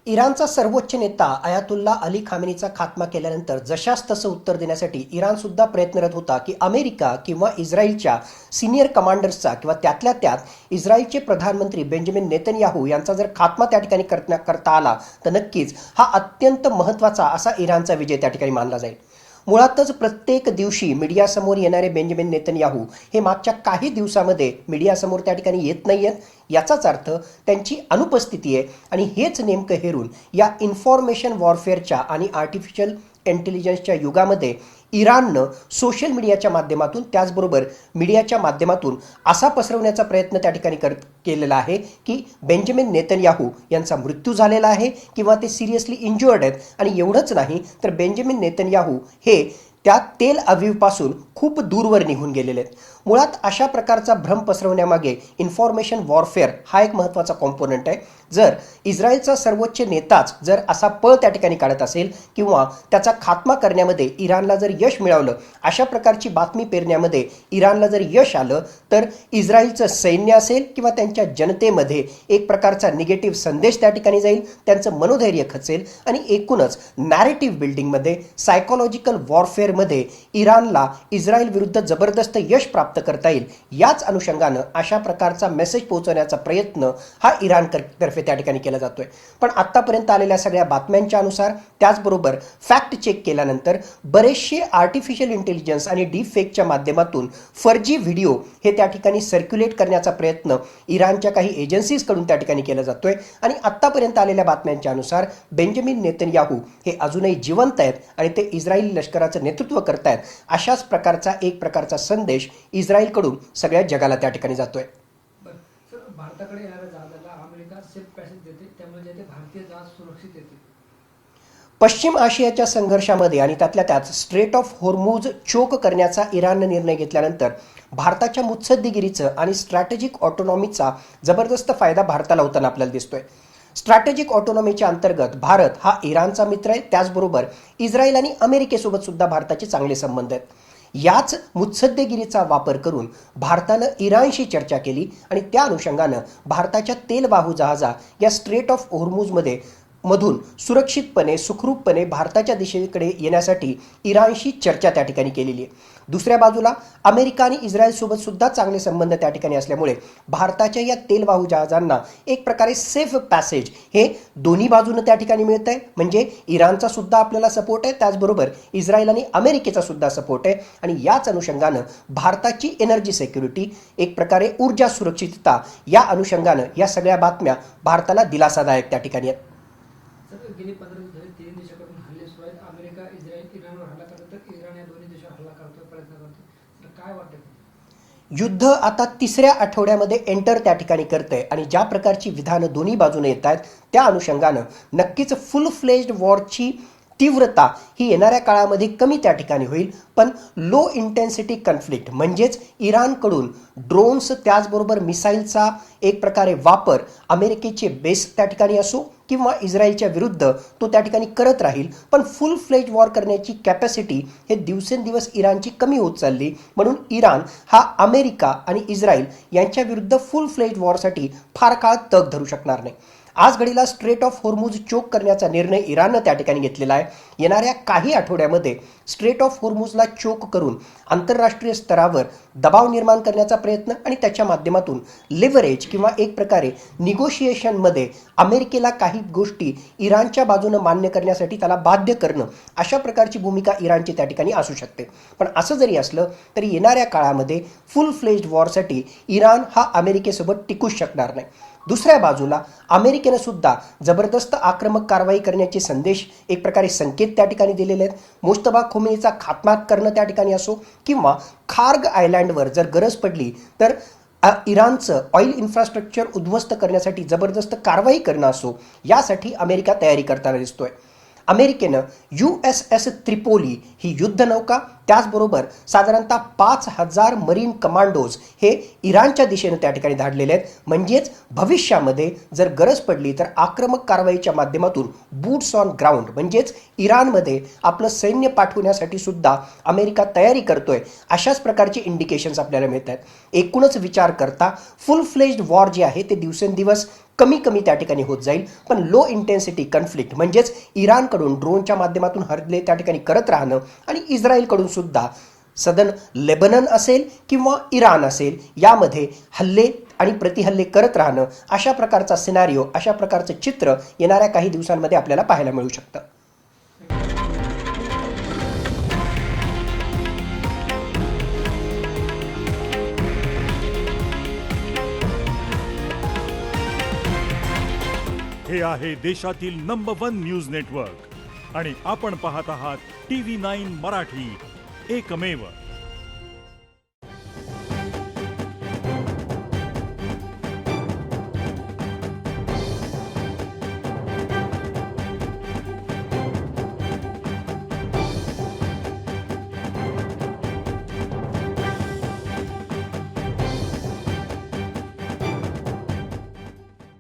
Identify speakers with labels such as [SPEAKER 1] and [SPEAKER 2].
[SPEAKER 1] इराणचा सर्वोच्च नेता अयातुल्ला अली खामेनीचा खात्मा केल्यानंतर जशास तसं उत्तर देण्यासाठी इराण सुद्धा प्रयत्नरत होता की अमेरिका किंवा इस्रायलच्या सिनियर कमांडर्सचा किंवा त्यातल्या त्यात इस्रायलचे प्रधानमंत्री बेंजामिन नेतन्याहू यांचा जर खात्मा त्या ठिकाणी करता आला तर नक्कीच हा अत्यंत महत्त्वाचा असा इराणचा विजय त्या ठिकाणी मानला जाईल। मुळातच प्रत्येक दिवशी मीडियासमोर येणारे बेंजामिन नेतन्याहू हे मागच्या काही दिवसामध्ये मीडियासमोर त्या ठिकाणी येत नाहीयेत, याचाच अर्थ त्यांची अनुपस्थिती आहे। आणि हेच नेमकं हेरून या इन्फॉर्मेशन वॉरफेअरच्या आणि आर्टिफिशियल इंटेलिजन्सच्या युगामध्ये इराणनं सोशल मीडियाच्या माध्यमातून त्याचबरोबर मीडियाच्या माध्यमातून असा पसरवण्याचा प्रयत्न त्या ठिकाणी केलेला आहे की बेंजामिन नेतन्याहू यांचा मृत्यू झालेला आहे किंवा ते सिरियसली इंज्युअर्ड आहेत। आणि एवढंच नाही तर बेंजामिन नेतन्याहू हे त्या तेल अवीवपासून खूप दूरवर निघून गेलेले आहेत। मुळात अशा प्रकारचा भ्रम पसरवण्यामागे इन्फॉर्मेशन वॉरफेअर हा एक महत्त्वाचा कॉम्पोनंट आहे। जर इस्रायलचा सर्वोच्च नेताच जर असा पळ त्या ठिकाणी काढत असेल किंवा त्याचा खात्मा करण्यामध्ये इराणला जर यश मिळवलं, अशा प्रकारची बातमी पेरण्यामध्ये इराणला जर यश आलं तर इस्रायलचं सैन्य असेल किंवा त्यांच्या जनतेमध्ये एक प्रकारचा निगेटिव्ह संदेश त्या ठिकाणी जाईल, त्यांचं मनोधैर्य खचेल आणि एकूणच नॅरेटिव्ह बिल्डिंगमध्ये सायकोलॉजिकल वॉरफेअरमध्ये इराणला इस्रायल विरुद्ध जबरदस्त यश प्राप्त करता येईल। याच अनुषंगानं अशा प्रकारचा मेसेज पोहोचवण्याचा प्रयत्न हा इराणतर्फे त्या ठिकाणी केला जातोय। पण आतापर्यंत आलेल्या सगळ्या बातम्यांच्या अनुसार त्याचबरोबर फॅक्ट चेक केल्यानंतर बरेचसे आर्टिफिशियल इंटेलिजन्स आणि डीप फेकच्या माध्यमातून फर्जी व्हिडिओ हे त्या ठिकाणी सर्क्युलेट करण्याचा प्रयत्न इराणच्या काही एजन्सीजकडून त्या ठिकाणी केला जातोय। आणि आतापर्यंत आलेल्या बातम्यांच्या अनुसार बेंजामिन नेतन्याहू हे अजूनही जिवंत आहेत आणि ते इस्रायली लष्कराचं नेतृत्व करतायत, अशाच प्रकारचा एक प्रकारचा संदेश इस्रायलकडून सगळ्या जगाला त्या ठिकाणी जातोय।
[SPEAKER 2] भारताकडे येणाऱ्या जहाजाला अमेरिका सेफ पॅसेज देते, त्यामुळे ते भारतीय जहाज सुरक्षित येते।
[SPEAKER 1] पश्चिम आशियाच्या संघर्षामध्ये आणि त्यातल्या त्यात स्ट्रेट ऑफ होर्मुझ चोक करण्याचा इराणनं निर्णय घेतल्यानंतर भारताच्या मुत्सद्देगिरीचं आणि स्ट्रॅटेजिक ऑटोनॉमीचा जबरदस्त फायदा भारताला होताना आपल्याला दिसतोय। स्ट्रॅटेजिक ऑटोनॉमीच्या अंतर्गत भारत हा इराणचा मित्र आहे, त्याचबरोबर इस्रायल आणि अमेरिकेसोबत सुद्धा भारताचे चांगले संबंध आहेत। याच मुत्सद्देगिरीचा वापर करून भारतानं इराणशी चर्चा केली आणि त्या अनुषंगानं भारताच्या तेलवाहू जहाजा या स्ट्रेट ऑफ होर्मुझमध्ये मधून सुरक्षितपणे सुखरूपपणे भारताच्या दिशेकडे येण्यासाठी इराणशी चर्चा त्या ठिकाणी केलेली आहे। दुसऱ्या बाजूला अमेरिका आणि इस्रायलसोबत सुद्धा चांगले संबंध त्या ठिकाणी असल्यामुळे भारताच्या या तेलवाहू जहाजांना एक प्रकारे सेफ पॅसेज हे दोन्ही बाजूनं त्या ठिकाणी मिळत आहे। म्हणजे इराणचा सुद्धा आपल्याला सपोर्ट आहे, त्याचबरोबर इस्रायल आणि अमेरिकेचा सुद्धा सपोर्ट आहे। आणि याच अनुषंगानं भारताची एनर्जी सिक्युरिटी एक प्रकारे ऊर्जा सुरक्षितता या अनुषंगानं या सगळ्या बातम्या भारताला दिलासादायक त्या ठिकाणी आहेत।
[SPEAKER 2] गेली 15 दिवस झाले तीन देशाकडून हल्ले सुरू आहेत। अमेरिका, इस्रायल इराणवर हल्ला करतो, तर इराण या दोन्ही देशावर हल्ला करतो, प्रयत्न करतो। तर काय वाटतं?
[SPEAKER 1] युद्ध आता तिसऱ्या आठवड्यामध्ये एंटर त्या ठिकाणी करतंय आणि ज्या प्रकारची विधानं दोन्ही बाजूने येत आहेत त्या अनुषंगानं नक्कीच फुल फ्लेज्ड वॉरची तीव्रता ही येणाऱ्या काळामध्ये कमी त्या ठिकाणी होईल। पण लो इंटेन्सिटी कन्फ्लिक्ट म्हणजेच इराणकडून ड्रोन्स त्याचबरोबर मिसाईलचा एक प्रकारे वापर अमेरिकेचे बेस त्या ठिकाणी असो किंवा इस्रायलच्या विरुद्ध तो त्या ठिकाणी करत राहील, पण फुल फ्लेज वॉर करण्याची कॅपॅसिटी हे दिवसेंदिवस इराणची कमी होत चालली। म्हणून इराण हा अमेरिका आणि इस्रायल यांच्या विरुद्ध फुल फ्लेज वॉरसाठी फार काळ तग धरू शकणार नाही। आज घडीला स्ट्रेट ऑफ होर्मुझ चोक करण्याचा निर्णय इराणनं त्या ठिकाणी घेतलेला आहे। येणाऱ्या काही आठवड्यामध्ये स्ट्रेट ऑफ होर्मुझला चोक करून आंतरराष्ट्रीय स्तरावर दबाव निर्माण करण्याचा प्रयत्न आणि त्याच्या माध्यमातून लिव्हरेज किंवा एक प्रकारे निगोशिएशनमध्ये अमेरिकेला काही गोष्टी इराणच्या बाजूनं मान्य करण्यासाठी त्याला बाध्य करणं, अशा प्रकारची भूमिका इराणची त्या ठिकाणी असू शकते। पण असं जरी असलं तरी येणाऱ्या काळामध्ये फुल फ्लेज्ड वॉरसाठी इराण हा अमेरिकेसोबत टिकूच शकणार नाही। दुसऱ्या बाजूला अमेरिकेनं सुद्धा जबरदस्त आक्रमक कारवाई करण्याचे संदेश एक प्रकारे संकेत त्या ठिकाणी दिलेले आहेत। मुस्तफा खोमेनीचा खात्मा करणं त्या ठिकाणी असो किंवा खार्ग आयलँडवर जर गरज पडली तर इराणचं ऑइल इन्फ्रास्ट्रक्चर उद्ध्वस्त करण्यासाठी जबरदस्त कारवाई करणं असो, यासाठी अमेरिका तयारी करताना दिसतोय। अमेरिकेनं USS त्रिपोली ही युद्धनौका त्याचबरोबर साधारणतः 5000 मरीन कमांडोज हे इराणच्या दिशेनं त्या ठिकाणी धाडलेले आहेत। म्हणजेच भविष्यामध्ये जर गरज पडली तर आक्रमक कारवाईच्या माध्यमातून बूट्स ऑन ग्राउंड म्हणजेच इराणमध्ये आपलं सैन्य पाठवण्यासाठी सुद्धा अमेरिका तयारी करतोय, अशाच प्रकारचे इंडिकेशन्स आपल्याला मिळत आहेत। एकूणच विचार करता फुल फ्लेज्ड वॉर जे आहे ते दिवसेंदिवस कमी कमी त्या ठिकाणी होत जाईल. पण लो इंटेन्सिटी कन्फ्लिक्ट म्हणजेच इराणकडून ड्रोनच्या माध्यमातून हल्ले त्या ठिकाणी करत राहणं आणि इस्रायलकडून सुद्धा सदन लेबनन असेल किंवा इराण असेल यामध्ये हल्ले आणि प्रतिहल्ले करत राहणं, अशा प्रकारचा सिनारिओ, अशा प्रकारचं चित्र येणाऱ्या काही दिवसांमध्ये आपल्याला पाहायला मिळू शकतं.
[SPEAKER 3] हे आहे देशातील नंबर 1 न्यूज नेटवर्क आणि आपण पाहत आहात TV9 मराठी, एकमेव.